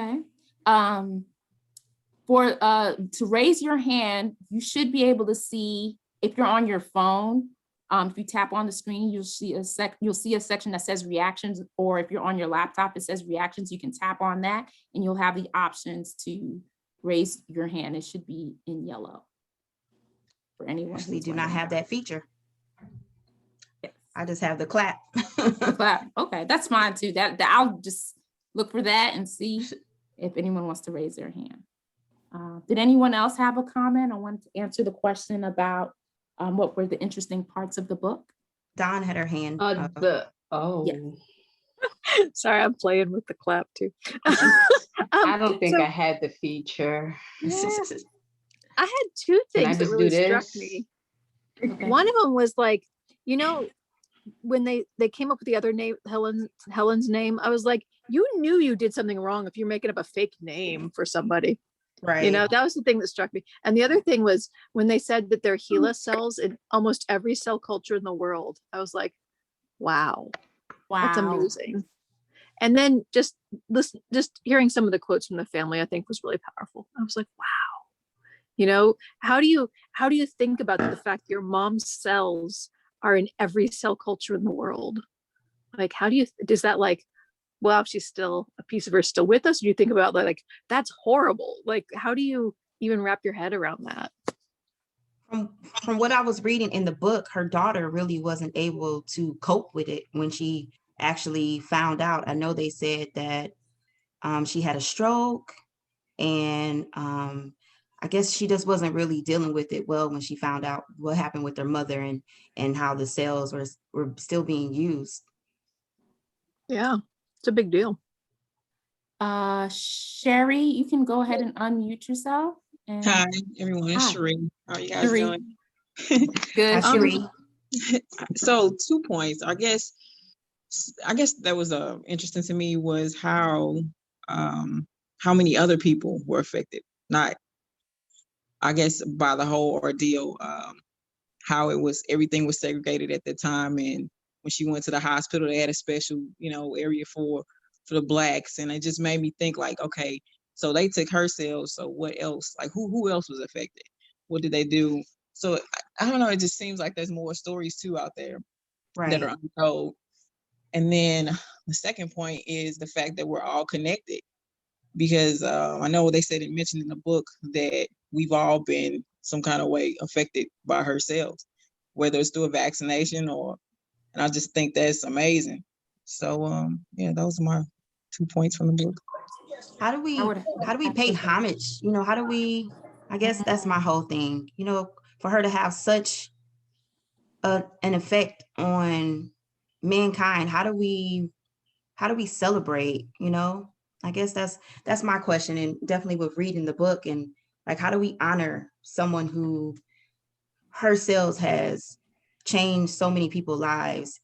Okay. For to raise your hand, you should be able to see, if you're on your phone, if you tap on the screen, you'll see a section that says reactions, or if you're on your laptop, it says reactions. You can tap on that and you'll have the options to raise your hand. It should be in yellow for anyone. Actually, do not have that feature. Yes. I just have the clap. The clap. Okay, that's fine too. That I'll just look for that and see if anyone wants to raise their hand. Did anyone else have a comment? I wanted to answer the question about what were the interesting parts of the book. Dawn had her hand. Yeah. Sorry, I'm playing with the clap too. I don't think I had the feature. Yeah. I had two things that really struck me. Okay. One of them was like, you know, when they came up with the other name, Helen's name, I was like, you knew you did something wrong if you're making up a fake name for somebody. Right. You know, that was the thing that struck me. And the other thing was when they said that there are HeLa cells in almost every cell culture in the world. I was like, wow, that's amazing. And then just hearing some of the quotes from the family, I think was really powerful. I was like, wow, you know, how do you think about the fact your mom's cells are in every cell culture in the world? Like, is that like, well, she's still, a piece of her is still with us? Or do you think about like, that's horrible. Like, how do you even wrap your head around that? From what I was reading in the book, her daughter really wasn't able to cope with it when she actually found out. I know they said that she had a stroke, and I guess she just wasn't really dealing with it well when she found out what happened with her mother and how the cells were still being used. Yeah, it's a big deal. Sherry, you can go ahead and unmute yourself. Hi, everyone. It's Sheree. How are you guys doing? Good. Hi, Sheree. So 2 points. I guess that was interesting to me was how many other people were affected. Not, I guess, by the whole ordeal. How everything was segregated at the time, and when she went to the hospital, they had a special, area for the Blacks, and it just made me think like, okay, so they took her cells, so what else? Like, who else was affected? What did they do? So I don't know. It just seems like there's more stories too out there that are untold. And then the second point is the fact that we're all connected, because I know they said it mentioned in the book that we've all been some kind of way affected by her cells, whether it's through a vaccination and I just think that's amazing. So yeah, those are my 2 points from the book. How do we pay homage? I guess that's my whole thing, for her to have such an effect on mankind. How do we celebrate, I guess that's my question. And definitely with reading the book, and like, how do we honor someone who her cells has changed so many people's lives?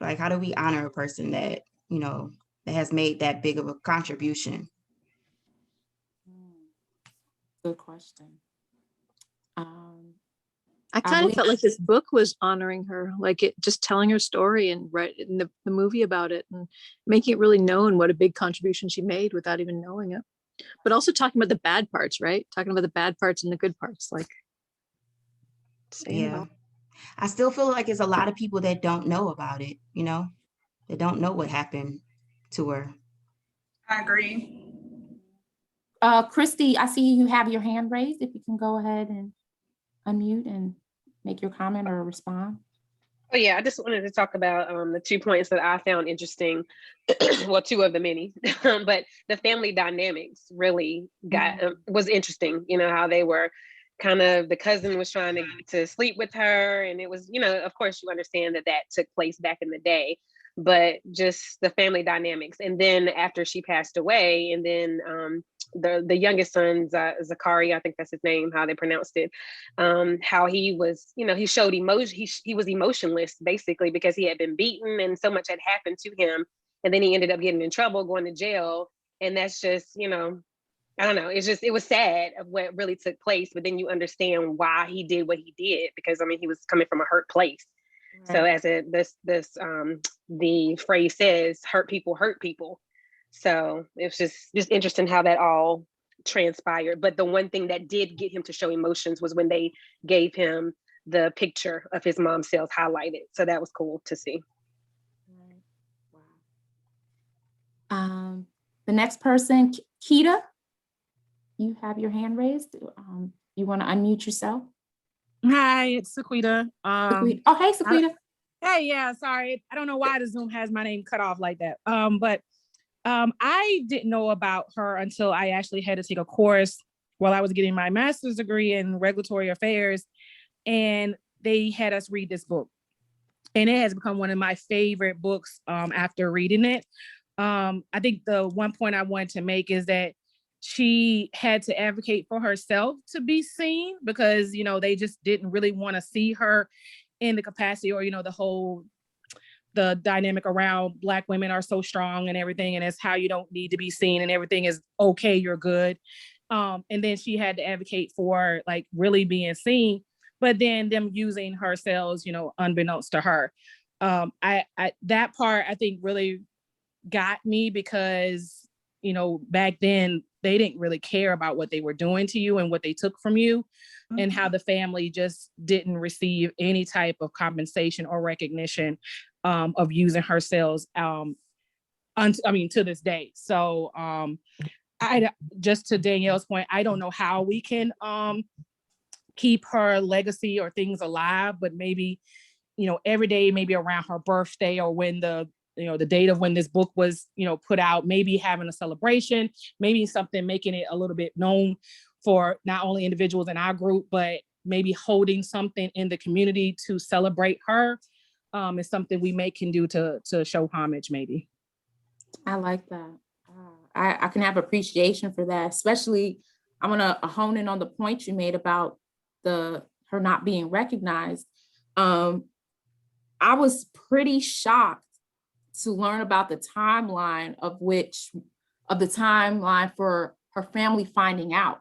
Like, how do we honor a person that, that has made that big of a contribution? Good question. I kind of felt like this book was honoring her, like it just telling her story and writing the movie about it and making it really known what a big contribution she made without even knowing it. But also talking about the bad parts, right? Talking about the bad parts and the good parts, like. Yeah. I still feel like there's a lot of people that don't know about it, they don't know what happened to her. I agree. Christy, I see you have your hand raised. If you can go ahead and unmute and make your comment or respond. Oh yeah, I just wanted to talk about the 2 points that I found interesting. Well, 2 of the many, but the family dynamics really was interesting. How they were kind of, the cousin was trying to sleep with her, and it was, of course you understand that took place back in the day, but just the family dynamics. And then after she passed away, and then the youngest son, Zachary, I think that's his name, how they pronounced it, how he was, he showed emotion. He was emotionless basically because he had been beaten and so much had happened to him. And then he ended up getting in trouble, going to jail. And that's just, I don't know. It was sad of what really took place, but then you understand why he did what he did, because he was coming from a hurt place. Right. So as the phrase says, hurt people hurt people. So it's just interesting how that all transpired. But the one thing that did get him to show emotions was when they gave him the picture of his mom's cells highlighted. So that was cool to see. Wow. The next person, Keita, you have your hand raised. You want to unmute yourself? Hi, it's Sequita. Oh, hey, Sequita. Hey, yeah, sorry. I don't know why the Zoom has my name cut off like that. But I didn't know about her until I actually had to take a course while I was getting my master's degree in regulatory affairs. And they had us read this book. And it has become one of my favorite books after reading it. I think the one point I wanted to make is that she had to advocate for herself to be seen because, you know, they just didn't really want to see her in the capacity or, you know, the dynamic around Black women are so strong and everything. And it's how you don't need to be seen and everything is okay, you're good. And then she had to advocate for like really being seen, but then them using her cells, you know, unbeknownst to her. That part I think really got me because, you know, back then they didn't really care about what they were doing to you and what they took from you, and how the family just didn't receive any type of compensation or recognition of using her cells. To this day. So I just to Danielle's point, I don't know how we can keep her legacy or things alive, but maybe, you know, every day, maybe around her birthday or when the date of when this book was, you know, put out, maybe having a celebration, maybe something making it a little bit known for not only individuals in our group, but maybe holding something in the community to celebrate her is something we can do to show homage maybe. I like that. I can have appreciation for that, especially I want to hone in on the point you made about her not being recognized. I was pretty shocked to learn about the timeline for her family finding out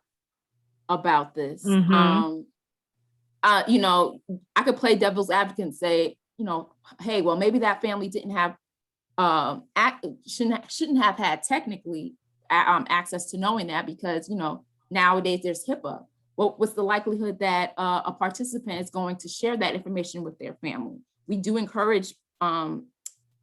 about this. Mm-hmm. You know, I could play devil's advocate and say, you know, hey, well, maybe that family didn't have shouldn't have had technically access to knowing that because, you know, nowadays there's HIPAA. Well, what's the likelihood that a participant is going to share that information with their family? We do encourage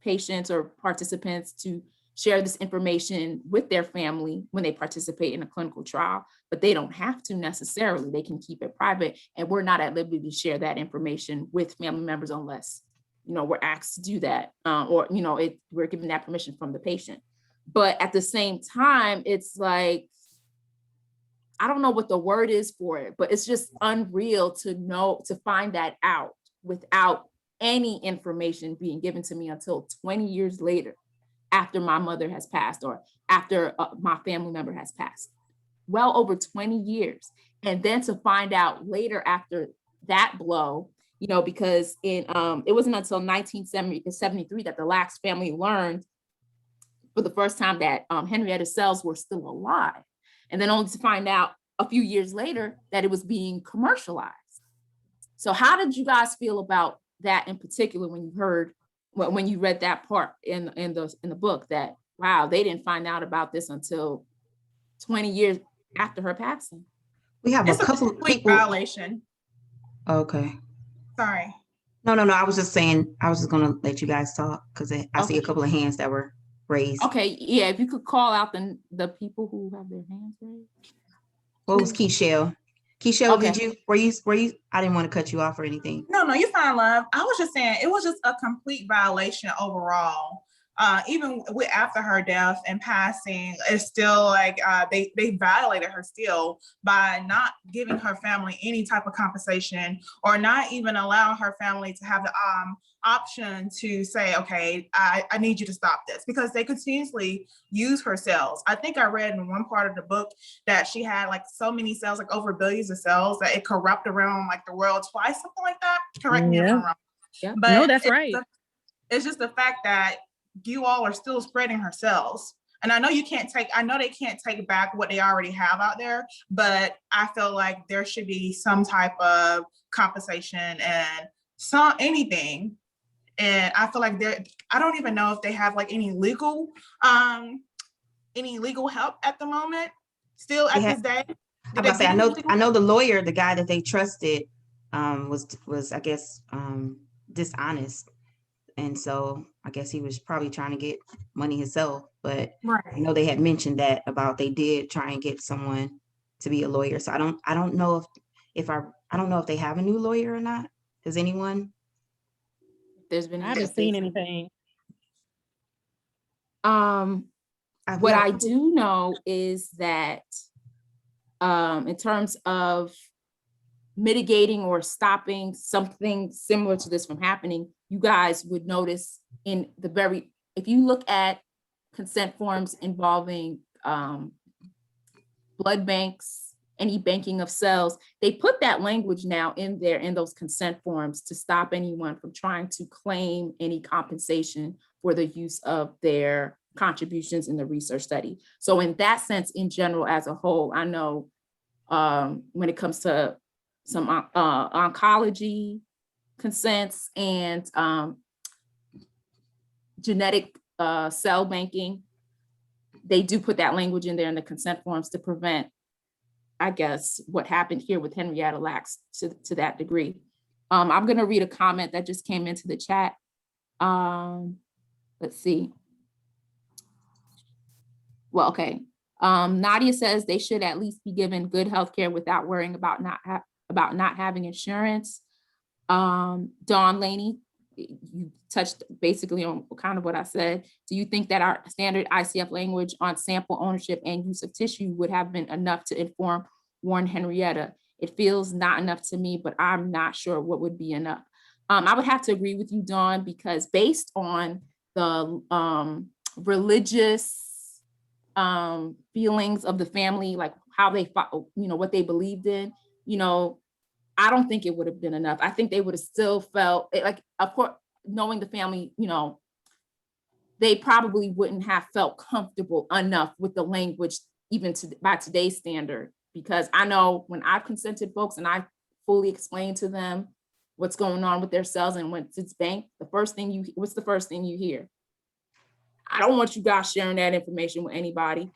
patients or participants to share this information with their family when they participate in a clinical trial, but they don't have to necessarily. They can keep it private, and we're not at liberty to share that information with family members unless, you know, we're asked to do that, or, you know, we're given that permission from the patient. But at the same time, it's like, I don't know what the word is for it, but it's just unreal to find that out without any information being given to me until 20 years later, after my mother has passed or after my family member has passed. Well over 20 years. And then to find out later after that blow, you know, because it wasn't until 1973 that the Lax family learned for the first time that Henrietta's cells were still alive. And then only to find out a few years later that it was being commercialized. So how did you guys feel about that in particular when you read that part in the book, that wow, they didn't find out about this until 20 years after her passing? We have It's a couple of people. Violation. Okay. Sorry. No. I was just saying, I was just gonna let you guys talk because I see a couple of hands that were raised. Okay, yeah, if you could call out the people who have their hands raised. What was Keishelle? Keishelle, Okay. were you? I didn't want to cut you off or anything. No, you're fine, love. I was just saying it was just a complete violation overall. Even after her death and passing, it's still like they violated her still by not giving her family any type of compensation or not even allowing her family to have the option to say, okay, I need you to stop this, because they continuously use her cells. I think I read in one part of the book that she had like so many cells, like over billions of cells, that it corrupted around like the world twice, something like that. Correct me if I'm wrong. Yeah. But no, that's right. It's just the fact that you all are still spreading her cells. And I know they can't take back what they already have out there, but I feel like there should be some type of compensation and anything. And I feel like I don't even know if they have like any legal any legal help at the moment? Still at this day? I'm about to say, I know the lawyer, the guy that they trusted, was I guess dishonest, and so I guess he was probably trying to get money himself. But I know they had mentioned that about they did try and get someone to be a lawyer. So I don't know if I don't know if they have a new lawyer or not. Does anyone? There's been I haven't seen anything. What I do know is that in terms of mitigating or stopping something similar to this from happening, you guys would notice in the if you look at consent forms involving blood banks, any banking of cells, they put that language now in there in those consent forms to stop anyone from trying to claim any compensation for the use of their contributions in the research study. So in that sense, in general, as a whole, I know when it comes to some oncology consents and genetic cell banking, they do put that language in there in the consent forms to prevent, I guess, what happened here with Henrietta Lacks to that degree. I'm going to read a comment that just came into the chat. Let's see. Well, okay. Nadia says they should at least be given good health care without worrying about not having insurance. Dawn Laney, you touched basically on kind of what I said. Do you think that our standard ICF language on sample ownership and use of tissue would have been enough to inform Warren Henrietta? It feels not enough to me, but I'm not sure what would be enough. I would have to agree with you, Dawn, because based on the religious feelings of the family, like how they fought, what they believed in, I don't think it would have been enough. I think they would have still felt like, of course, knowing the family, they probably wouldn't have felt comfortable enough with the language, even by today's standard, because I know when I've consented folks and I fully explained to them what's going on with their cells and when it's banked, what's the first thing you hear? I don't want you guys sharing that information with anybody,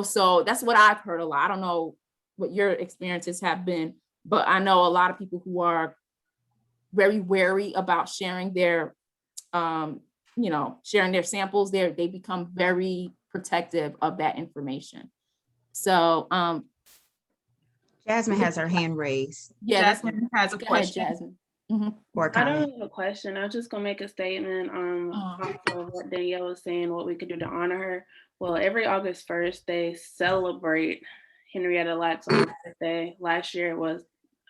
so that's what I've heard a lot. I don't know what your experiences have been, but I know a lot of people who are very wary about sharing their, sharing their samples. They become very protective of that information. So Jasmine has her hand raised. Yeah, Jasmine has a question. Ahead, Jasmine. Mm-hmm. I don't have a question. I'm just gonna make a statement off of what Danielle was saying, what we could do to honor her. Well, every August 1st, they celebrate Henrietta Lacks on her birthday. Last year it was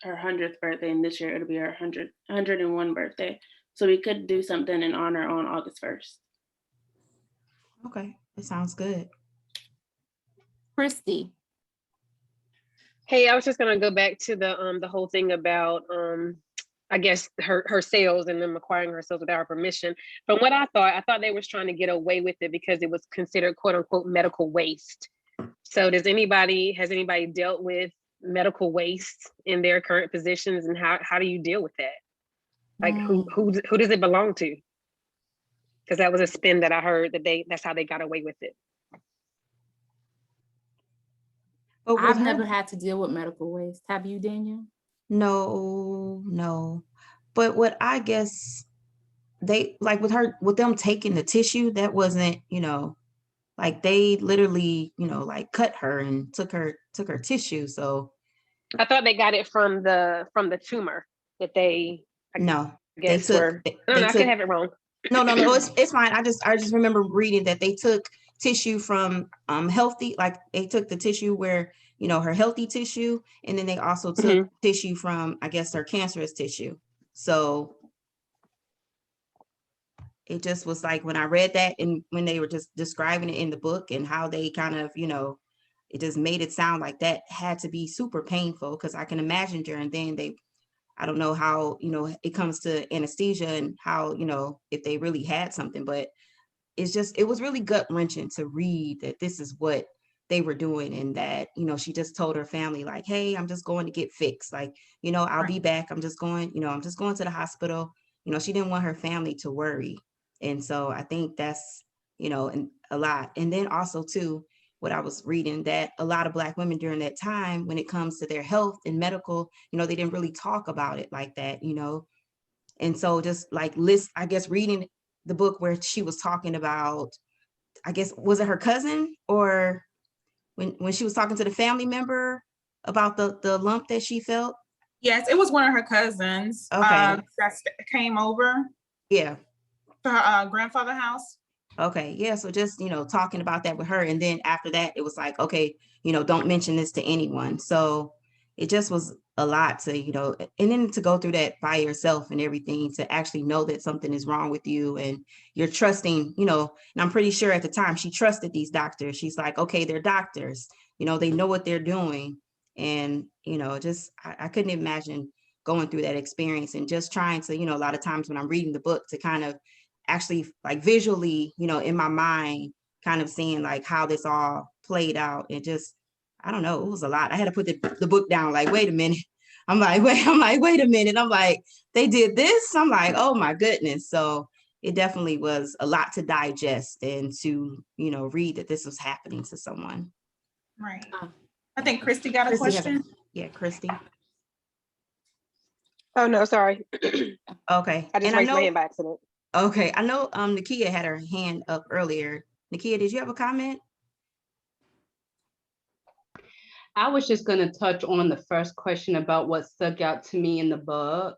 her 100th birthday, and this year it'll be her 101 birthday. So we could do something in honor on August 1st. Okay, that sounds good. Christy. Hey, I was just gonna go back to the whole thing about I guess her sales and them acquiring her sales without her permission. From what I thought they was trying to get away with it because it was considered quote unquote medical waste. So has anybody dealt with medical waste in their current positions, and how do you deal with that? Like who does it belong to? Because that was a spin that I heard that's how they got away with it. I've never had to deal with medical waste. Have you, Danielle? No. But what I guess they like with them taking the tissue, that wasn't, like they literally, like cut her and took her tissue. So I thought they got it from the tumor that they I could have it wrong. No, it's fine. I just remember reading that they took tissue from healthy, like they took the tissue where, her healthy tissue, and then they also took tissue from, I guess, her cancerous tissue. So it just was like when I read that and when they were just describing it in the book and how they kind of, it just made it sound like that had to be super painful, because I can imagine during then I don't know how, it comes to anesthesia and how, if they really had something, but it was really gut wrenching to read that this is what they were doing, and that, she just told her family like, hey, I'm just going to get fixed. Like, I'll be back. I'm just going to the hospital. She didn't want her family to worry. And so I think that's, and a lot. And then also too, what I was reading, that a lot of Black women during that time, when it comes to their health and medical, they didn't really talk about it like that, And so just like I guess reading the book where she was talking about, I guess, was it her cousin, or when she was talking to the family member about the lump that she felt? Yes, it was one of her cousins Okay. that came over Yeah. to her grandfather's house. Okay. Yeah. So just, talking about that with her. And then after that, it was like, okay, don't mention this to anyone. So it just was a lot to, and then to go through that by yourself and everything, to actually know that something is wrong with you and you're trusting, and I'm pretty sure at the time she trusted these doctors. She's like, okay, they're doctors, they know what they're doing. And, just, I couldn't imagine going through that experience and just trying to, a lot of times when I'm reading the book, to kind of actually like visually, in my mind, kind of seeing like how this all played out. And just, I don't know, it was a lot. I had to put the book down, like, wait a minute. I'm like, wait a minute. I'm like, they did this. I'm like, oh my goodness. So it definitely was a lot to digest and to, read that this was happening to someone. Right. I think Christy got a question. Yeah, Christy. Oh, no, sorry. Okay. I just raised my hand by accident. Okay. I know Nakia had her hand up earlier. Nakia, did you have a comment? I was just going to touch on the first question about what stuck out to me in the book.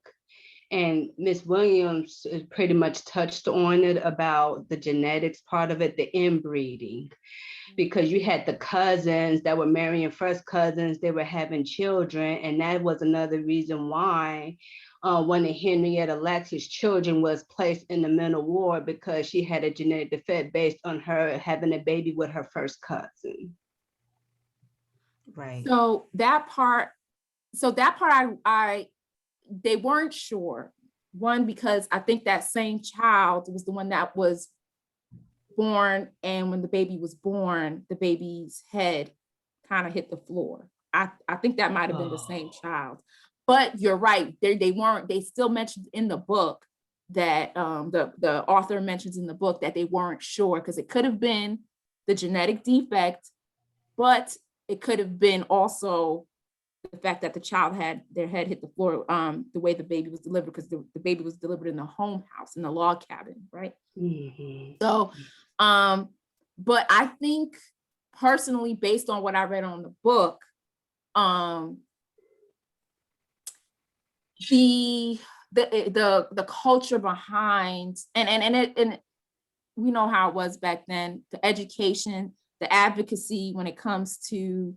And Ms. Williams pretty much touched on it about the genetics part of it, the inbreeding, because you had the cousins that were marrying first cousins, they were having children. And that was another reason why one of Henrietta Lacks's children was placed in the mental ward, because she had a genetic defect based on her having a baby with her first cousin. Right. So that part, they weren't sure. One, because I think that same child was the one that was born, and when the baby was born, the baby's head kind of hit the floor. I think that might have been the same child. But you're right, they still mentioned in the book that the author mentions in the book that they weren't sure, because it could have been the genetic defect, but it could have been also the fact that the child had their head hit the floor, the way the baby was delivered, because the baby was delivered in the home house, in the log cabin, right? Mm-hmm. So, but I think personally, based on what I read on the book, the culture behind, and we know how it was back then, the education, the advocacy when it comes to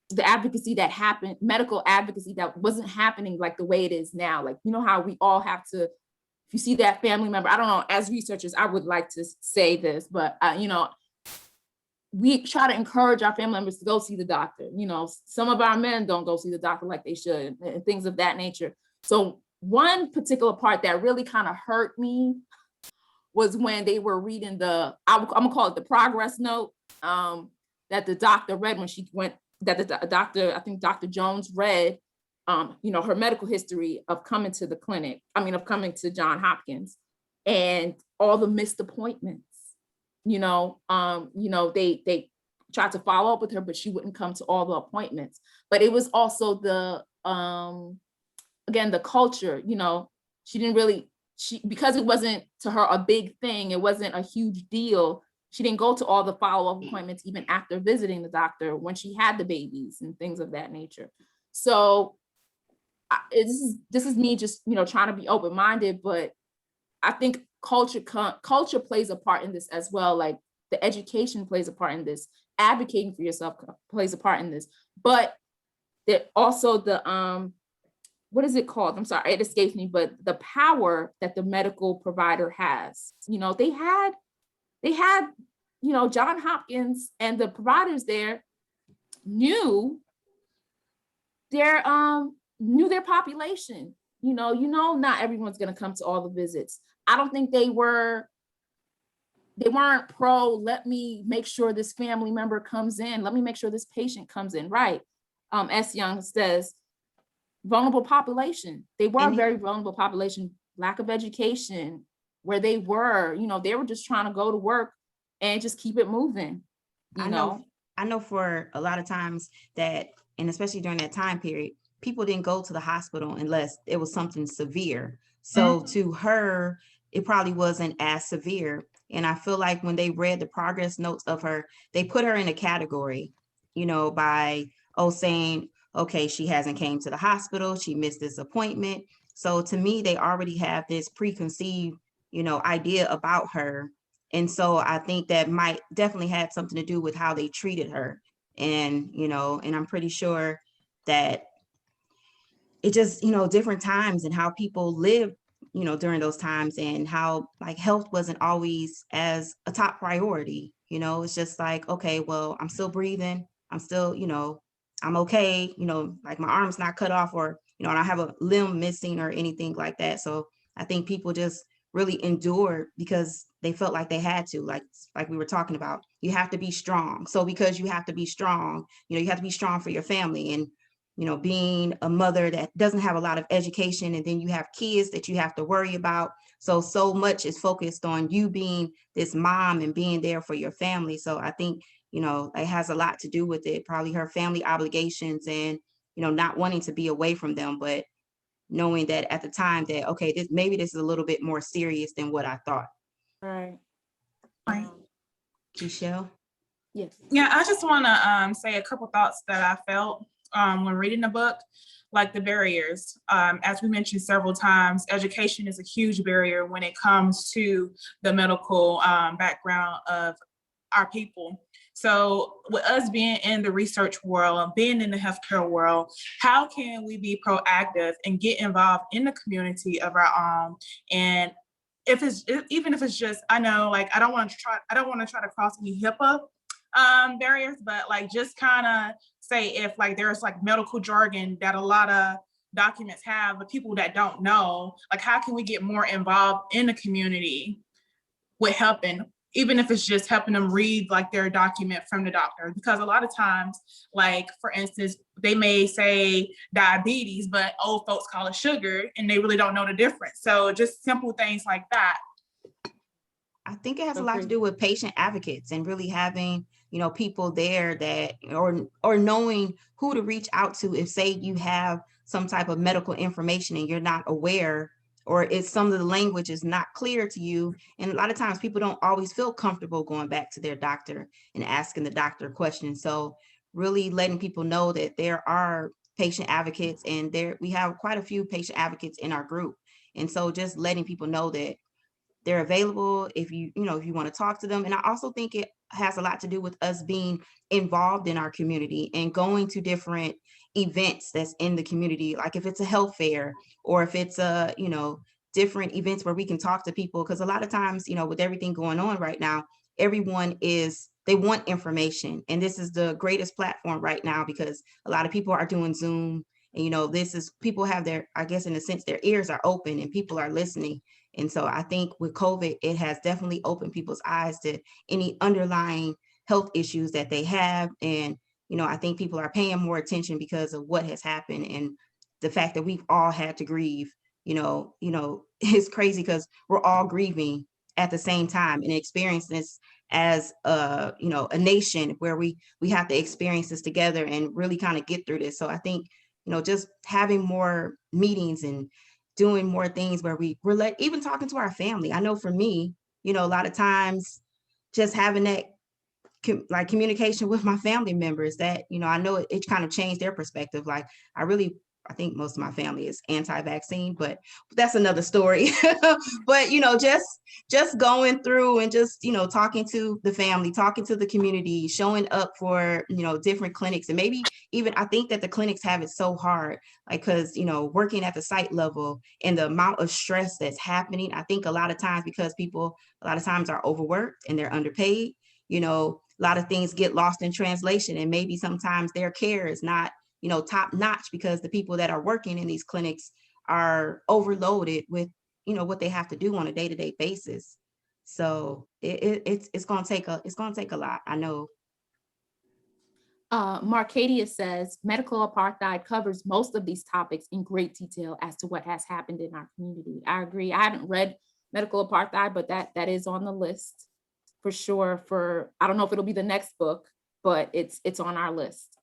the advocacy that happened, medical advocacy that wasn't happening like the way it is now. Like, how we all have to, if you see that family member, I don't know, as researchers, I would like to say this, but we try to encourage our family members to go see the doctor. Some of our men don't go see the doctor like they should, and things of that nature. So one particular part that really kind of hurt me was when they were reading I'm gonna call it the progress note that the doctor read when she went, that the doctor, I think Dr. Jones read, her medical history of coming to the clinic, of coming to Johns Hopkins, and all the missed appointments. They tried to follow up with her, but she wouldn't come to all the appointments. But it was also again, the culture, she didn't really, because it wasn't to her a big thing, it wasn't a huge deal. She didn't go to all the follow-up appointments, even after visiting the doctor when she had the babies and things of that nature. So this is me just, trying to be open-minded, but I think culture plays a part in this as well. Like the education plays a part in this, advocating for yourself plays a part in this, but also the, what is it called? I'm sorry, it escapes me, but the power that the medical provider has. They had, Johns Hopkins and the providers there knew their population. Not everyone's going to come to all the visits. I don't think they weren't pro, let me make sure this family member comes in. Let me make sure this patient comes in. Right. S. Young says, vulnerable population. They were a very vulnerable population, lack of education, where they were, they were just trying to go to work and just keep it moving. you know? I know for a lot of times that, and especially during that time period, people didn't go to the hospital unless it was something severe. So to her, it probably wasn't as severe. And I feel like when they read the progress notes of her, they put her in a category, you know, by, saying, okay, she hasn't came to the hospital, she missed this appointment. So to me, they already have this preconceived, idea about her. And so I think that might definitely have something to do with how they treated her. And, and I'm pretty sure that it just, different times and how people live, during those times, and how like health wasn't always as a top priority. It's just like, okay, well, I'm still breathing. I'm still, I'm okay. Like my arm's not cut off, or, I don't have a limb missing or anything like that. So I think people just really endured because they felt like they had to, like we were talking about, you have to be strong. So because you have to be strong, you have to be strong for your family. And being a mother that doesn't have a lot of education, and then you have kids that you have to worry about. So much is focused on you being this mom and being there for your family. So I think, it has a lot to do with it, probably her family obligations and, not wanting to be away from them, but knowing that at the time that, okay, maybe this is a little bit more serious than what I thought. Right. Michelle? Yes. Yeah, I just want to say a couple thoughts that I felt when reading the book, like the barriers. As we mentioned several times, education is a huge barrier when it comes to the medical background of our people. So with us being in the research world and being in the healthcare world, how can we be proactive and get involved in the community of our own? And even if it's just, I know, like, I don't want to try to cross any HIPAA barriers, but like just kind of say if like there's like medical jargon that a lot of documents have, but people that don't know, like how can we get more involved in the community with helping, even if it's just helping them read like their document from the doctor? Because a lot of times, like for instance, they may say diabetes, but old folks call it sugar and they really don't know the difference. So just simple things like that. I think it has a lot to do with patient advocates and really having, people there that, or knowing who to reach out to if, say, you have some type of medical information and you're not aware, or it's some of the language is not clear to you. And a lot of times people don't always feel comfortable going back to their doctor and asking the doctor questions. So really letting people know that there are patient advocates, and we have quite a few patient advocates in our group. And so just letting people know that they're available if you want to talk to them. And I also think it has a lot to do with us being involved in our community and going to different events that's in the community. Like if it's a health fair, or if it's a, different events where we can talk to people. Because a lot of times, with everything going on right now, they want information. And this is the greatest platform right now because a lot of people are doing Zoom. And, people have I guess in a sense, their ears are open and people are listening. And so I think with COVID, it has definitely opened people's eyes to any underlying health issues that they have. And, I think people are paying more attention because of what has happened, and the fact that we've all had to grieve, it's crazy because we're all grieving at the same time and experience this as a nation where we have to experience this together and really kind of get through this. So I think, just having more meetings and doing more things where we're even talking to our family. I know for me, a lot of times just having that communication with my family members that, I know it kind of changed their perspective. Like I think most of my family is anti-vaccine, but that's another story. But, just going through and just, talking to the family, talking to the community, showing up for, different clinics. And maybe even I think that the clinics have it so hard, like, because, working at the site level and the amount of stress that's happening, I think a lot of times because people a lot of times are overworked and they're underpaid, a lot of things get lost in translation. And maybe sometimes their care is not top notch because the people that are working in these clinics are overloaded with, what they have to do on a day-to-day basis. So it's going to take a lot. I know. Marcadia says medical apartheid covers most of these topics in great detail as to what has happened in our community. I agree. I haven't read medical apartheid, but that is on the list. for sure I don't know if it'll be the next book, but it's on our list.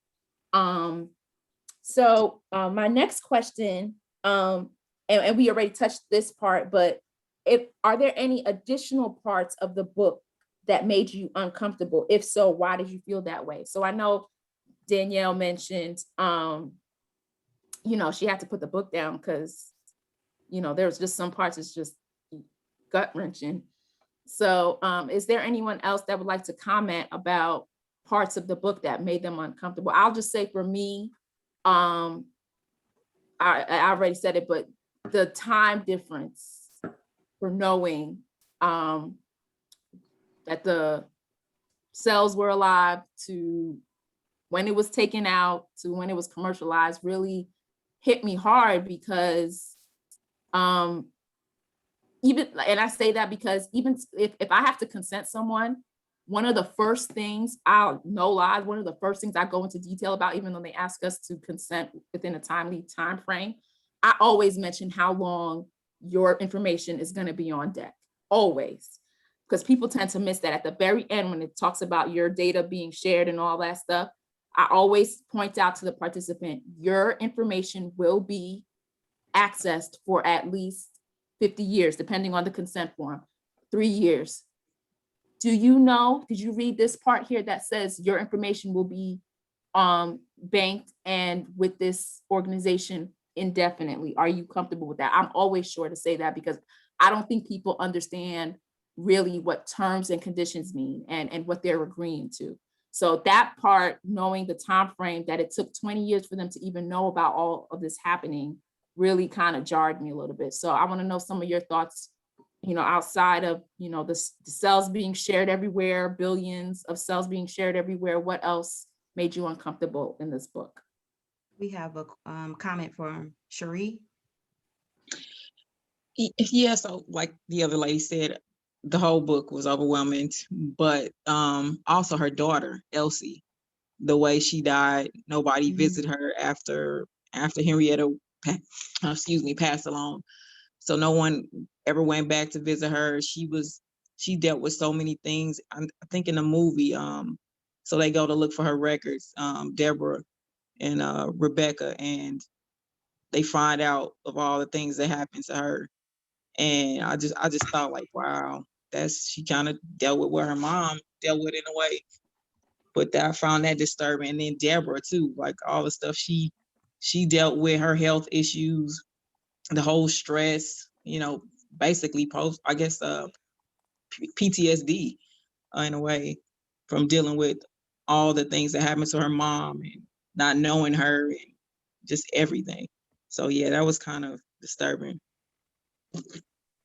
So my next question, and we already touched this part, but are there any additional parts of the book that made you uncomfortable? If so, why did you feel that way? So I know Danielle mentioned, she had to put the book down because, there's just some parts it's just gut wrenching. So is there anyone else that would like to comment about parts of the book that made them uncomfortable? I'll just say for me, I already said it, but the time difference for knowing that the cells were alive to when it was taken out to when it was commercialized really hit me hard because even, and I say that because even if I have to consent someone, one of the first things, no lie, one of the first things I go into detail about, even though they ask us to consent within a timely time frame, I always mention how long your information is going to be on deck, always. Because people tend to miss that at the very end when it talks about your data being shared and all that stuff. I always point out to the participant, your information will be accessed for at least 50 years, depending on the consent form, 3 years. Did you read this part here that says your information will be banked and with this organization indefinitely? Are you comfortable with that? I'm always sure to say that because I don't think people understand really what terms and conditions mean and what they're agreeing to. So that part, knowing the time frame that it took 20 years for them to even know about all of this happening, really kind of jarred me a little bit. So I want to know some of your thoughts, outside of, the cells being shared everywhere, billions of cells being shared everywhere. What else made you uncomfortable in this book? We have a comment from Cherie. Yeah, so like the other lady said, the whole book was overwhelming, but also her daughter, Elsie, the way she died, nobody visited her after Henrietta, passed along. So no one ever went back to visit her. She dealt with so many things. I think in the movie, so they go to look for her records, Deborah and Rebecca, and they find out of all the things that happened to her. And I just thought like, wow, she kind of dealt with what her mom dealt with in a way. But I found that disturbing. And then Deborah too, like all the stuff she dealt with, her health issues, the whole stress, basically post, I guess, PTSD in a way from dealing with all the things that happened to her mom and not knowing her and just everything. So yeah, that was kind of disturbing,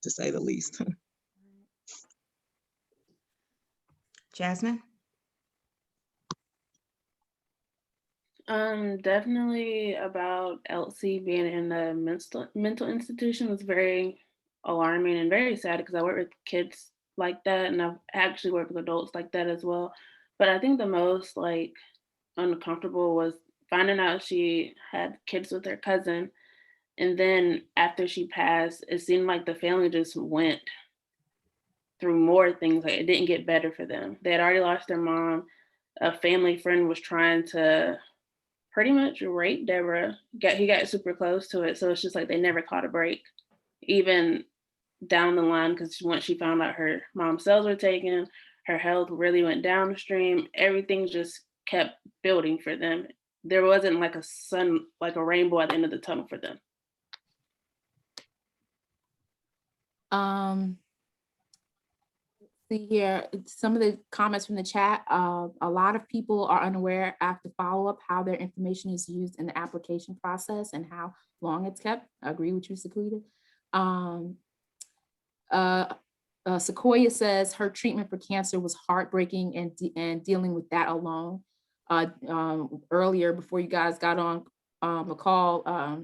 to say the least. Jasmine? Definitely about Elsie being in the mental institution was very alarming and very sad because I work with kids like that and I've actually worked with adults like that as well. But I think the most uncomfortable was finding out she had kids with her cousin. And then after she passed, it seemed like the family just went through more things. Like it didn't get better for them. They had already lost their mom. A family friend was trying to pretty much rape Deborah. He got super close to it. So it's just like they never caught a break, even down the line, because once she found out her mom's cells were taken, her health really went downstream. Everything just kept building for them. There wasn't like a rainbow at the end of the tunnel for them. See here, some of the comments from the chat. A lot of people are unaware after follow-up how their information is used in the application process and how long it's kept. I agree with you, Sequita. Sequoia says her treatment for cancer was heartbreaking and dealing with that alone. Earlier, before you guys got on a call,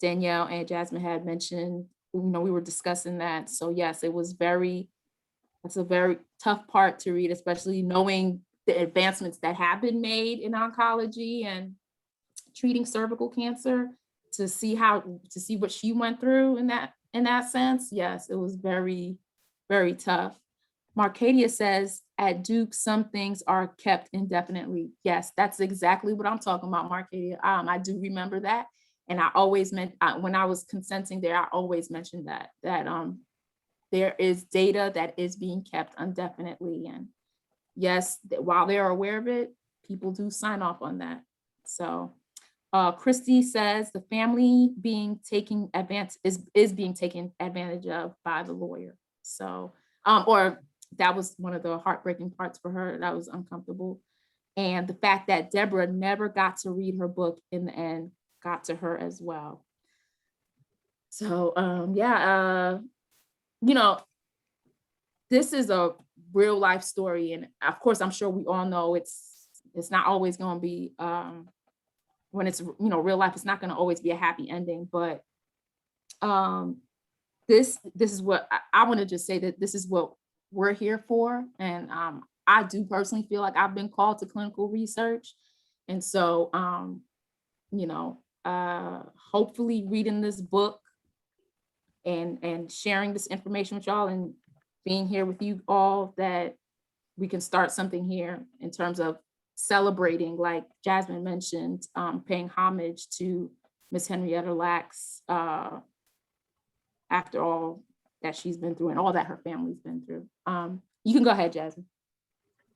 Danielle and Jasmine had mentioned, we were discussing that. So yes, it's a very tough part to read, especially knowing the advancements that have been made in oncology and treating cervical cancer, to see what she went through in that sense. Yes, it was very, very tough. Marcadia says, at Duke, some things are kept indefinitely. Yes, that's exactly what I'm talking about, Marcadia. I do remember that. And I always meant, when I was consenting there, I always mentioned that there is data that is being kept indefinitely. And yes, while they're aware of it, people do sign off on that. So Christy says the family being taken advantage is being taken advantage of by the lawyer. So, or that was one of the heartbreaking parts for her. That was uncomfortable. And the fact that Deborah never got to read her book in the end got to her as well. So you know, this is a real life story. And of course, I'm sure we all know it's not always going to be, when it's, real life, it's not going to always be a happy ending. But this is what I want to just say, that this is what we're here for. And I do personally feel like I've been called to clinical research. And so, hopefully reading this book and sharing this information with y'all and being here with you all, that we can start something here in terms of celebrating, like Jasmine mentioned, paying homage to Miss Henrietta Lacks after all that she's been through and all that her family's been through. You can go ahead, Jasmine.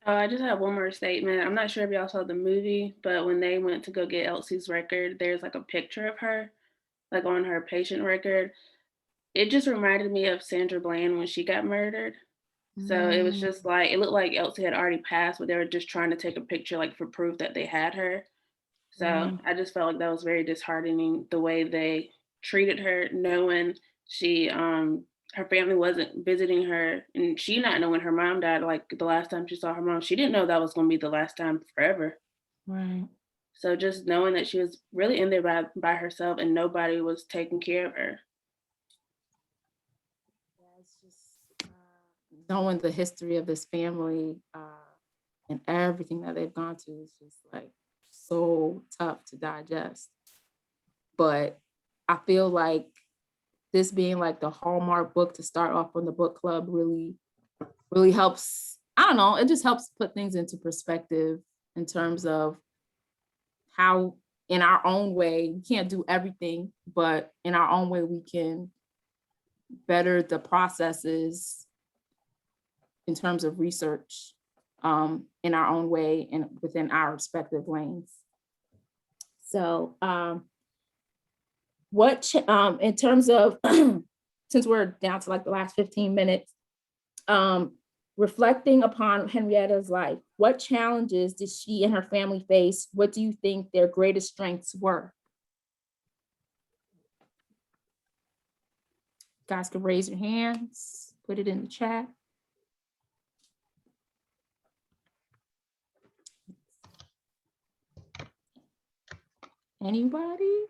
I just have one more statement. I'm not sure if y'all saw the movie, but when they went to go get Elsie's record, there's like a picture of her, like on her patient record. It just reminded me of Sandra Bland when she got murdered. So it was just like, it looked like Elsie had already passed, but they were just trying to take a picture like for proof that they had her. So I just felt like that was very disheartening, the way they treated her, knowing she, her family wasn't visiting her, and she not knowing her mom died. Like the last time she saw her mom, she didn't know that was going to be the last time forever. Right. So just knowing that she was really in there by herself and nobody was taking care of her. It's just knowing the history of this family and everything that they've gone to is just like so tough to digest. But I feel like this being like the hallmark book to start off on the book club really helps. I don't know, it just helps put things into perspective in terms of how, in our own way, we can't do everything, but in our own way, we can better the processes in terms of research in our own way and within our respective lanes. So in terms of, since we're down to like the last 15 minutes, reflecting upon Henrietta's life, what challenges did she and her family face? What do you think their greatest strengths were? You guys can raise your hands, put it in the chat. Anybody?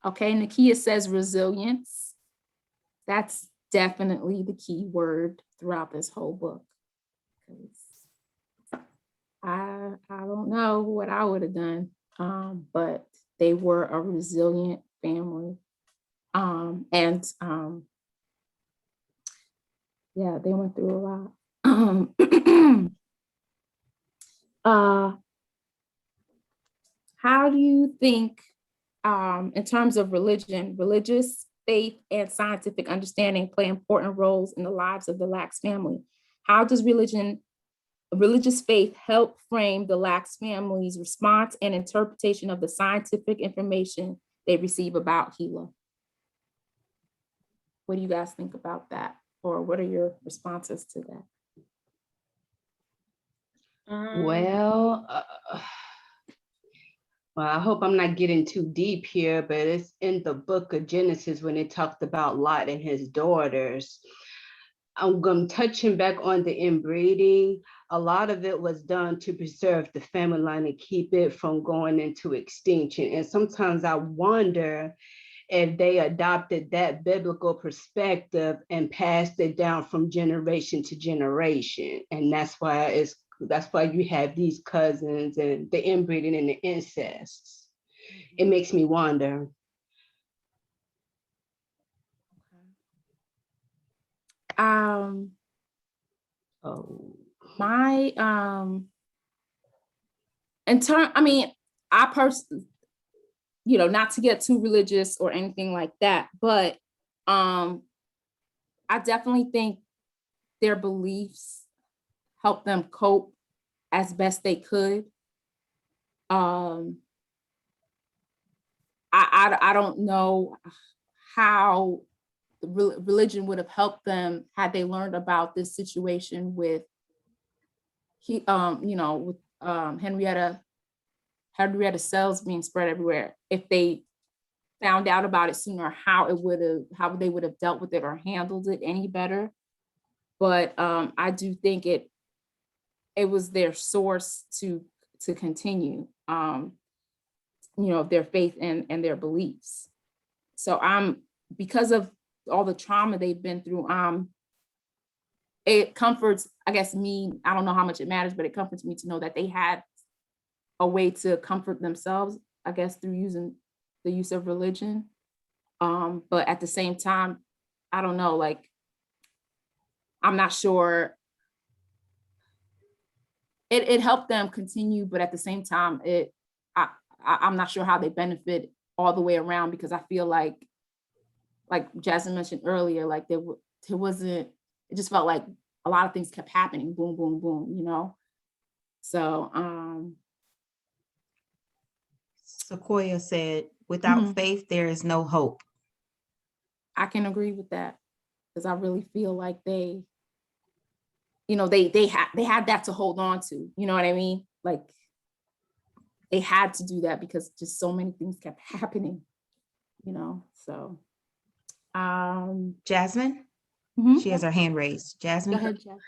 Okay, Nakia says resilience. That's definitely the key word throughout this whole book. I don't know what I would have done, but they were a resilient family. Yeah, they went through a lot. How do you think, in terms of religion, religious faith and scientific understanding play important roles in the lives of the Lacks family? How does religious faith help frame the Lacks family's response and interpretation of the scientific information they receive about Gila? What do you guys think about that? Or what are your responses to that? Well, I hope I'm not getting too deep here, but it's in the book of Genesis when it talked about Lot and his daughters. I'm touching back on the inbreeding. A lot of it was done to preserve the family line and keep it from going into extinction. And sometimes I wonder if they adopted that biblical perspective and passed it down from generation to generation. And that's why you have these cousins and the inbreeding and the incest. It makes me wonder. My I personally, not to get too religious or anything like that, but I definitely think their beliefs help them cope as best they could. I don't know how the religion would have helped them had they learned about this situation with Henrietta cells being spread everywhere. If they found out about it sooner, how they would have dealt with it or handled it any better. But I do think it was their source to continue, their faith and their beliefs. So because of all the trauma they've been through, it comforts, I guess, me. I don't know how much it matters, but it comforts me to know that they had a way to comfort themselves, I guess, through the use of religion. But at the same time, I don't know, like, I'm not sure. It helped them continue, but at the same time, I'm not sure how they benefit all the way around, because I feel like Jasmine mentioned earlier, like it just felt like a lot of things kept happening, boom, boom, boom, So Sequoia said, without faith, there is no hope. I can agree with that, because I really feel like they had that to hold on to, you know what I mean? Like, they had to do that because just so many things kept happening, so. Jasmine? She has her hand raised. Jasmine? Go ahead, Jasmine.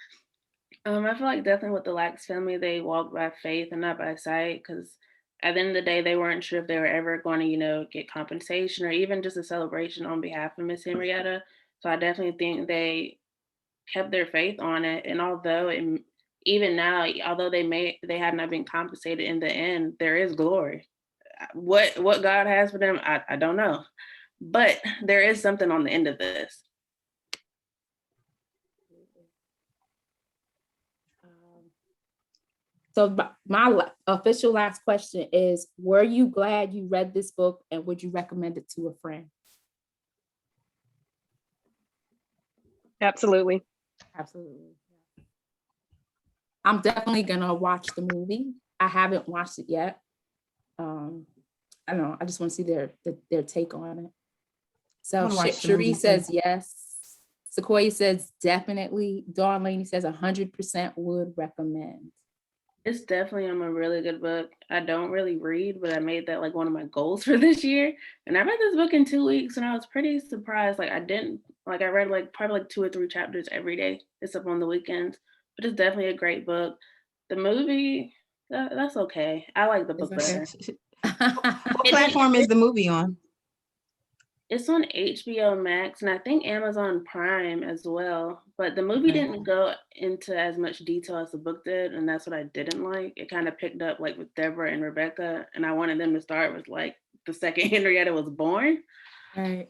I feel like definitely with the Lacks family, they walked by faith and not by sight, because at the end of the day, they weren't sure if they were ever going to, get compensation or even just a celebration on behalf of Miss Henrietta. So I definitely think they kept their faith on it. And even now, although they have not been compensated in the end, there is glory. What God has for them, I don't know. But there is something on the end of this. So my official last question is, were you glad you read this book, and would you recommend it to a friend? Absolutely. Absolutely. I'm definitely gonna watch the movie. I haven't watched it yet. I don't know. I just want to see their take on it. So Cherie says yes. Sequoia says definitely. Dawn Laney says 100% would recommend. It's definitely a really good book. I don't really read, but I made that like one of my goals for this year. And I read this book in 2 weeks, and I was pretty surprised. Like, I read like probably like 2 or 3 chapters every day, except on the weekends. But it's definitely a great book. The movie, that's okay. I like the book better. What platform is the movie on? It's on HBO Max, and I think Amazon Prime as well. But the movie didn't go into as much detail as the book did, and that's what I didn't like. It kind of picked up like with Deborah and Rebecca, and I wanted them to start with like the second Henrietta was born. Right.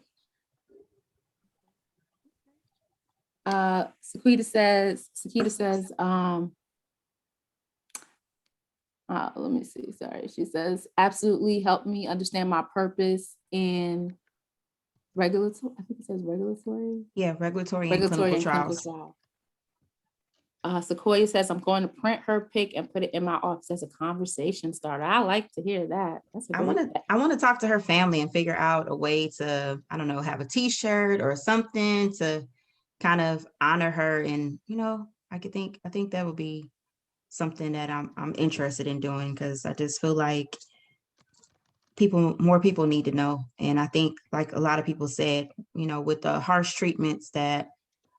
Sakita says, let me see, sorry. She says, absolutely helped me understand my purpose in regulatory, I think it says regulatory. Yeah, regulatory and clinical trials. Sequoia says, I'm going to print her pic and put it in my office as a conversation starter. I like to hear that. I want to talk to her family and figure out a way to, I don't know, have a t-shirt or something to kind of honor her. And, I think that would be something that I'm interested in doing, because I just feel like more people need to know. And I think, like a lot of people said, with the harsh treatments that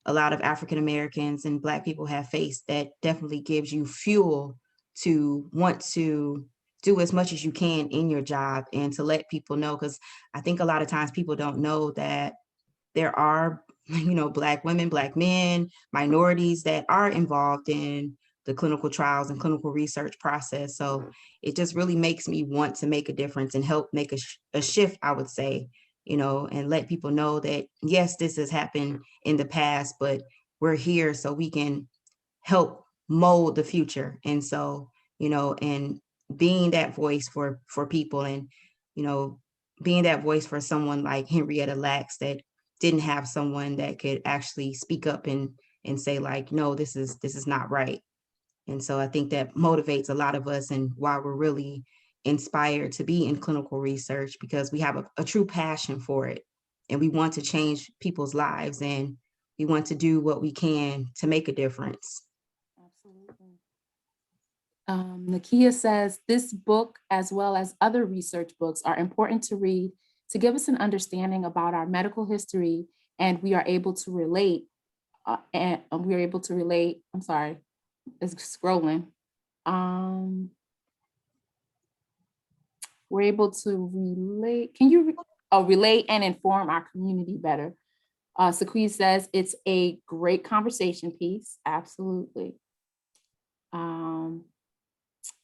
a lot of African Americans and Black people have faced, that definitely gives you fuel to want to do as much as you can in your job and to let people know. Because I think a lot of times people don't know that there are, Black women, Black men, minorities that are involved in the clinical trials and clinical research process. So it just really makes me want to make a difference and help make a shift, I would say, and let people know that, yes, this has happened in the past, but we're here so we can help mold the future. And so, and being that voice for people, and, being that voice for someone like Henrietta Lacks that didn't have someone that could actually speak up and say like, no, this is not right. And so I think that motivates a lot of us, and why we're really inspired to be in clinical research, because we have a true passion for it, and we want to change people's lives, and we want to do what we can to make a difference. Absolutely. Nakia says, this book, as well as other research books, are important to read to give us an understanding about our medical history, and we are able to relate, I'm sorry, it's scrolling. We're able to relate, relate and inform our community better. Sequise says, it's a great conversation piece, absolutely.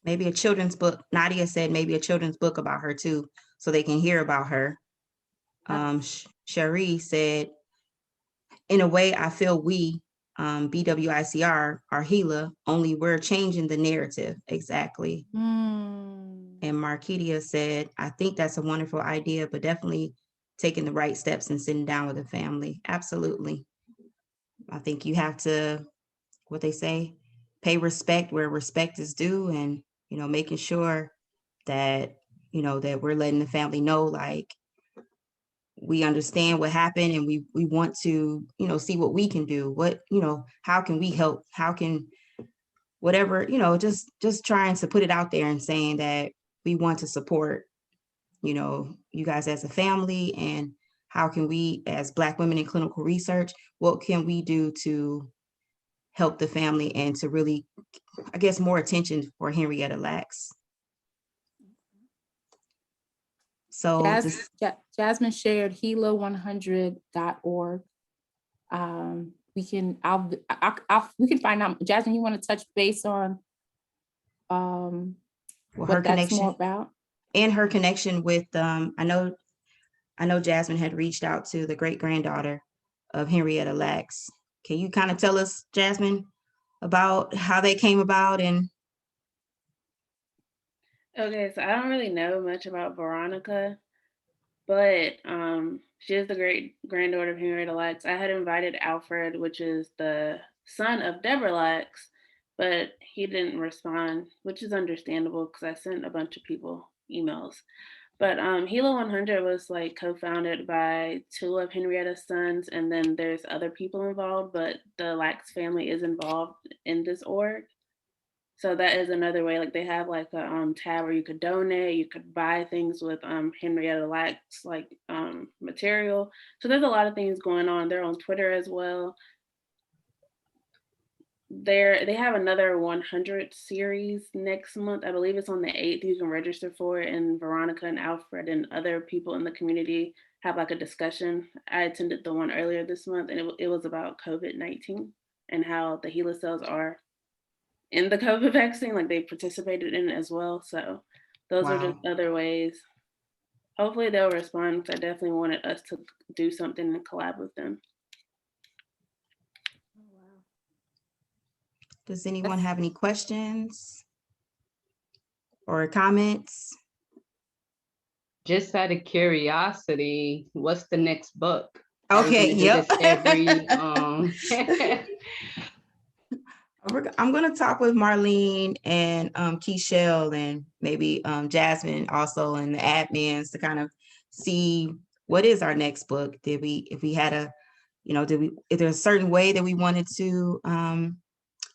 Maybe a children's book. Nadia said maybe a children's book about her too, so they can hear about her. Cherie said, in a way, I feel we, BWICR, are Gila, only we're changing the narrative. Exactly. And Marketia said, I think that's a wonderful idea, but definitely taking the right steps and sitting down with a family. Absolutely. I think you have to, what they say, pay respect where respect is due, and, making sure that, that we're letting the family know, like, we understand what happened, and we want to, see what we can do. What, how can we help? How can, whatever, just trying to put it out there and saying that we want to support, you guys as a family, and how can we, as Black women in clinical research, what can we do to help the family and to really, I guess, more attention for Henrietta Lacks. So Jasmine shared Gila100.org. We can find out. Jasmine, you want to touch base on what her that's connection more about? And her connection with, I know Jasmine had reached out to the great granddaughter of Henrietta Lacks. Can you kind of tell us, Jasmine, about how they came about? And okay, so I don't really know much about Veronica, but she is the great granddaughter of Henrietta Lacks. I had invited Alfred, which is the son of Deborah Lacks, but he didn't respond, which is understandable because I sent a bunch of people emails. But Hilo 100 was like co-founded by two of Henrietta's sons, and then there's other people involved, but the Lacks family is involved in this org. So that is another way. Like they have like a tab where you could donate, you could buy things with Henrietta Lacks like material. So there's a lot of things going on. They're on Twitter as well. They have another 100 series next month. I believe it's on the 8th. You can register for it, and Veronica and Alfred and other people in the community have like a discussion. I attended the one earlier this month, and it was about COVID-19 and how the HeLa cells are in the COVID vaccine, like they participated in it as well. So those are just other ways. Hopefully they'll respond, because I definitely wanted us to do something and collab with them. Does anyone have any questions or comments? Just out of curiosity, what's the next book? Okay, yep. I'm going to talk with Marlene and Keishel and maybe Jasmine also, and the admins, to kind of see what is our next book. If we had a, is there a certain way that we wanted to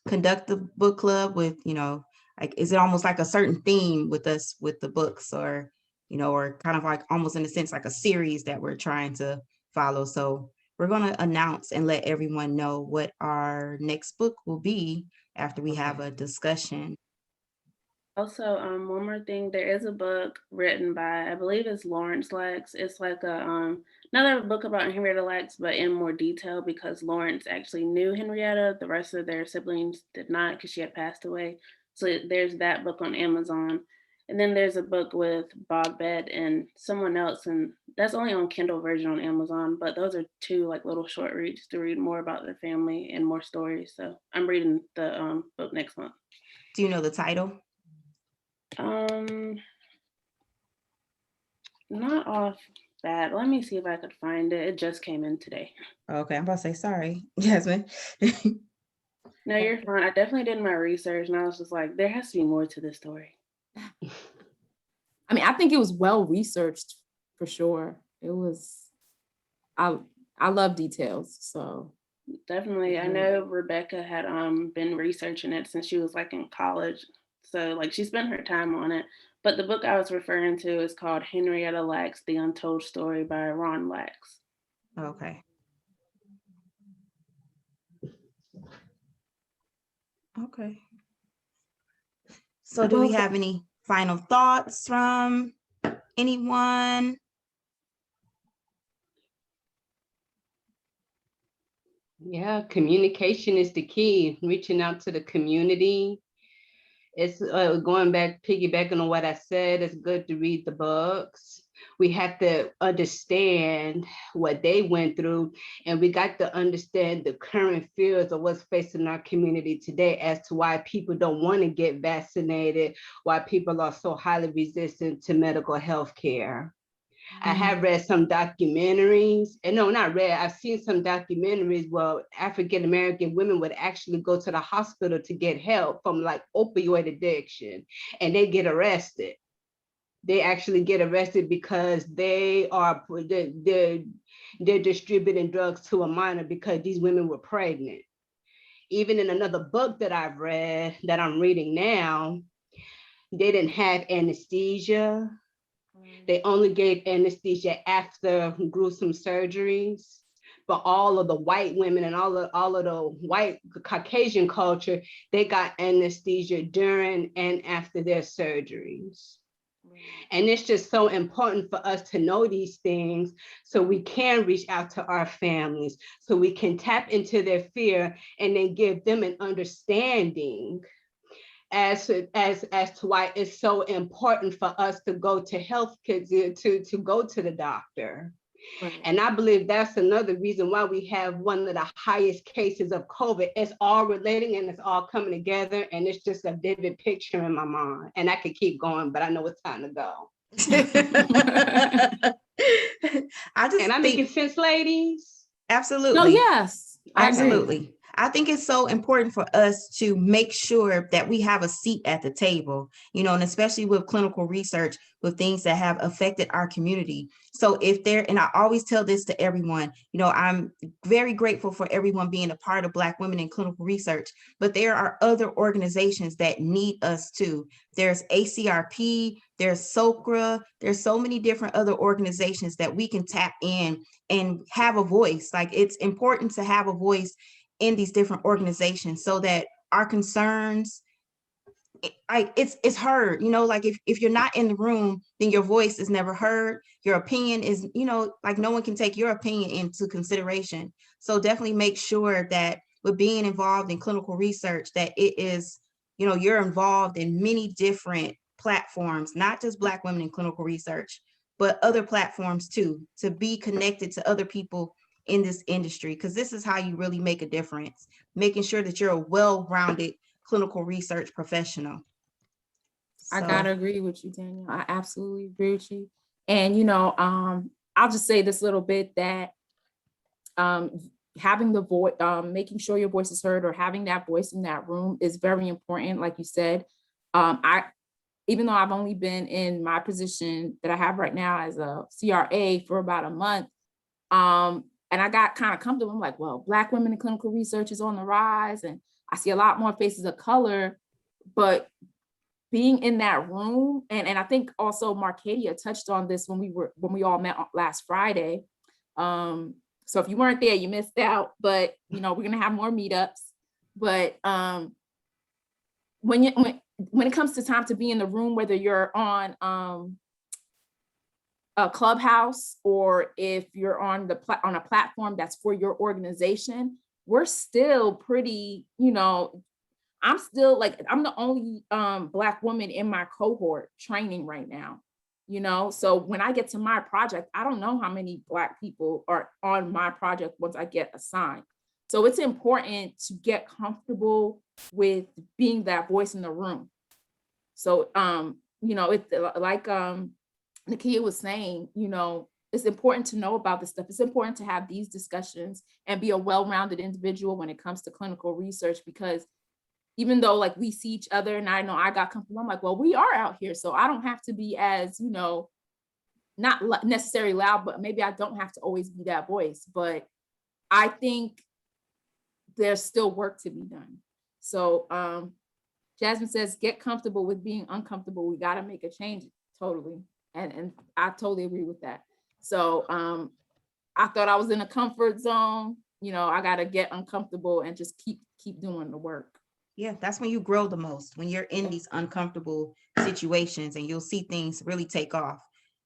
conduct the book club with, like, is it almost like a certain theme with us with the books, or, or kind of like almost in a sense like a series that we're trying to follow? So we're going to announce and let everyone know what our next book will be after we have a discussion. Also, one more thing, there is a book written by, I believe it's Lawrence Lacks. It's like a another book about Henrietta Lacks, but in more detail, because Lawrence actually knew Henrietta. The rest of their siblings did not, because she had passed away. So there's that book on Amazon. And then there's a book with Bob Bett and someone else, and That's only on Kindle version on Amazon, but those are two like little short reads to read more about their family and more stories. So I'm reading the book next month. Do you know the title? Not off that. Let me see if I could find it. It just came in today. Okay, I'm about to say sorry, Jasmine. No, you're fine. I definitely did my research and I was just like, there has to be more to this story. I mean, I think it was well researched for sure. It was, I love details, so. Definitely. I know Rebecca had been researching it since she was like in college. So like she spent her time on it. But the book I was referring to is called Henrietta Lacks, The Untold Story by Ron Lacks. Okay. Okay. So do we have any final thoughts from anyone? Yeah, communication is the key. Reaching out to the community. It's going back, piggybacking on what I said, it's good to read the books. We have to understand what they went through, and we got to understand the current fears of what's facing our community today as to why people don't want to get vaccinated, why people are so highly resistant to medical health care. I have read some documentaries, and no, not read, I've seen some documentaries where African-American women would actually go to the hospital to get help from like opioid addiction, and they get arrested. They actually get arrested because they're distributing drugs to a minor because these women were pregnant. Even in another book that I've read, that I'm reading now, they didn't have anesthesia. They only gave anesthesia after gruesome surgeries. But all of the white women and all of the white Caucasian culture, they got anesthesia during and after their surgeries. And it's just so important for us to know these things so we can reach out to our families, so we can tap into their fear and then give them an understanding as to why it's so important for us to go to health care, to go to the doctor. Right. And I believe that's another reason why we have one of the highest cases of COVID. It's all relating and it's all coming together, and it's just a vivid picture in my mind. And I could keep going, but I know it's time to go. And I'm making sense, ladies? Absolutely. Oh, yes. Absolutely. I think it's so important for us to make sure that we have a seat at the table, you know, and especially with clinical research, with things that have affected our community. So if there, and I always tell this to everyone, you know, I'm very grateful for everyone being a part of Black women in clinical research, but there are other organizations that need us too. There's ACRP, there's SOCRA, there's so many different other organizations that we can tap in and have a voice. Like, it's important to have a voice in these different organizations so that our concerns, it's heard, you know, like if you're not in the room, then your voice is never heard. Your opinion is, you know, like no one can take your opinion into consideration. So definitely make sure that with being involved in clinical research, that it is, you know, you're involved in many different platforms, not just Black women in clinical research, but other platforms too, to be connected to other people in this industry, because this is how you really make a difference, making sure that you're a well-rounded clinical research professional. So, I gotta agree with you, Daniel. I absolutely agree with you. And, you know, I'll just say this little bit that having the voice, making sure your voice is heard or having that voice in that room is very important. Like you said, even though I've only been in my position that I have right now as a CRA for about a month, and I got kind of comfortable. I'm like, well, Black women in clinical research is on the rise, and I see a lot more faces of color. But being in that room, and I think also Marcadia touched on this when we all met last Friday. So if you weren't there, you missed out. But you know, we're gonna have more meetups. But when it comes to time to be in the room, whether you're on a Clubhouse or if you're on a platform that's for your organization, we're still pretty, you know, I'm the only Black woman in my cohort training right now, you know? So when I get to my project, I don't know how many Black people are on my project once I get assigned. So it's important to get comfortable with being that voice in the room. So, you know, it's like Nakia was saying, you know, it's important to know about this stuff. It's important to have these discussions and be a well-rounded individual when it comes to clinical research, because even though like we see each other and I know I got comfortable, I'm like, well, we are out here. So I don't have to be as, you know, not necessarily loud, but maybe I don't have to always be that voice. But I think there's still work to be done. So Jasmine says, get comfortable with being uncomfortable. We got to make a change. Totally. And I totally agree with that. So I thought I was in a comfort zone. You know, I got to get uncomfortable and just keep doing the work. Yeah, that's when you grow the most, when you're in these uncomfortable situations, and you'll see things really take off.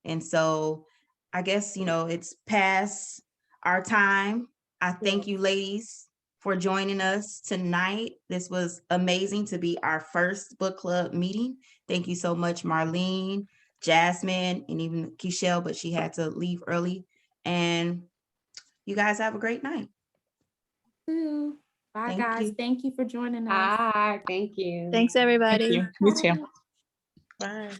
And so I guess, you know, it's past our time. I thank you ladies for joining us tonight. This was amazing to be our first book club meeting. Thank you so much, Marlene, Jasmine, and even Kishelle, but she had to leave early. And you guys have a great night. Bye, Thank guys. you. Thank you for joining us. Hi, thank you. Thanks, everybody. Thank you. You too. Bye.